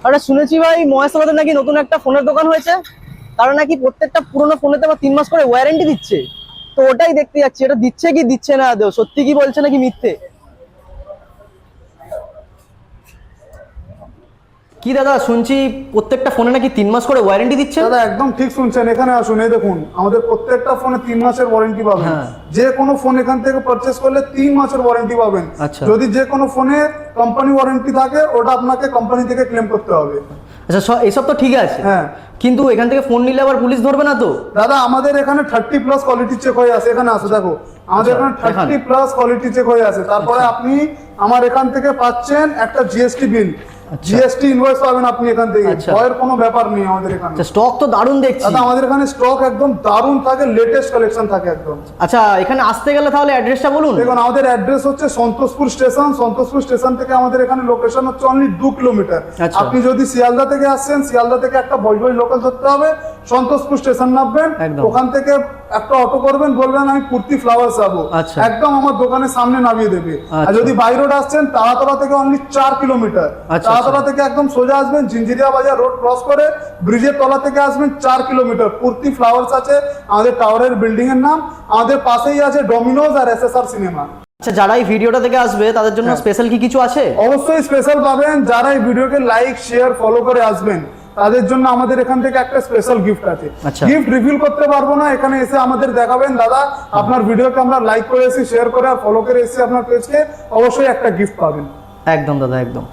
আরে শুনেছি ভাই মহেশতলাতে নাকি নতুন একটা ফোনের দোকান হয়েছে, তারা নাকি প্রত্যেকটা পুরোনো ফোনেতে আবার 3 মাস করে ওয়ারেন্টি দিচ্ছে। তো ওটাই দেখতে যাচ্ছি, এটা দিচ্ছে কি দিচ্ছে না আদৌ, সত্যি কি বলছে নাকি মিথ্যে। কি দাদা শুনছি প্রত্যেকটা ফোনে নাকি 3 মাস করে ওয়ারেন্টি দিচ্ছে? দাদা একদম ঠিক শুনছেন, এখানে আসুন, এই দেখুন আমাদের প্রত্যেকটা ফোনে 3 মাসের ওয়ারেন্টি পাবেন। হ্যাঁ। যে কোনো ফোন এখান থেকে পারচেস করলে 3 মাসের ওয়ারেন্টি পাবেন। আচ্ছা। যদি যে কোনো ফোনে কোম্পানি ওয়ারেন্টি থাকে ওটা আপনাকে কোম্পানি থেকে ক্লেম করতে হবে। আচ্ছা এসব তো ঠিক আছে, হ্যাঁ। কিন্তু এখান থেকে ফোন নিলে আবার পুলিশ ধরবে না তো? দাদা আমাদের এখানে 30+ কোয়ালিটি চেক হয়ে আছে, এখানে আসো দেখো আমাদের এখানে 30+ কোয়ালিটি চেক হয়ে আছে। তারপরে আপনি আমার এখান থেকে পাচ্ছেন একটা জিএসটি বিল, জিএসটি ইনভয়েস পাবেন আপনি এখান থেকে। ভয়ের কোনো ব্যাপার নেই আমাদের এখানে। স্টক তো দারুণ দেখছি দাদা, আমাদের এখানে স্টক একদম দারুণ থাকে, লেটেস্ট কালেকশন থাকে একদম। আচ্ছা এখানে আসতে গেলে তাহলে অ্যাড্রেসটা বলুন। দেখুন আমাদের অ্যাড্রেস হচ্ছে সন্তোষপুর স্টেশন। সন্তোষপুর স্টেশন থেকে আমাদের এখানে লোকেশন হচ্ছে অনলি 2 কিলোমিটার। আচ্ছা। আপনি যদি শিয়ালদা থেকে আসছেন, শিয়ালদা থেকে একটা বজবজ লোকাল ধরতে হবে, সন্তোষপুর স্টেশন নামবেন, একদম। ওখান থেকে একটা অটো করবেন, বলবেন আমি পূর্তি ফ্লাওয়ার্স যাবো, আচ্ছা। একদম আমার দোকানের সামনে নামিয়ে দেবে। আর আচ্ছা। যদি বাই রোড আসছেন, তারাতলা থেকে অনলি 4 কিলোমিটার। আচ্ছা, তারাতলা থেকে একদম সোজা আসবেন, জিঞ্জিরিয়া বাজার রোড ক্রস করে ব্রিজের তলা থেকে আসবেন 4 কিলোমিটার, পূর্তি ফ্লাওয়ার্স আছে আমাদের টাওয়ারের বিল্ডিং এর নাম। আমাদের পাশেই আছে ডমিনোজ আর এসএসআর সিনেমা। আচ্ছা যারা এই ভিডিওটা থেকে আসবে তাদের জন্য স্পেশাল কি কিছু আছে? অবশ্যই স্পেশাল পাবেন। যারা এই ভিডিওকে লাইক শেয়ার ফলো করে আসবেন তাদের জন্য আমাদের এখান থেকে একটা স্পেশাল গিফট আছে। আচ্ছা। গিফট রিভিল করতে পারবো না, এখানে এসে আমাদের দেখাবেন দাদা আপনার ভিডিওকে আমরা লাইক করে এসেছি, শেয়ার করে আর ফলো করে এসেছি আপনার পেজকে, অবশ্যই একটা গিফট পাবেন। একদম দাদা একদম।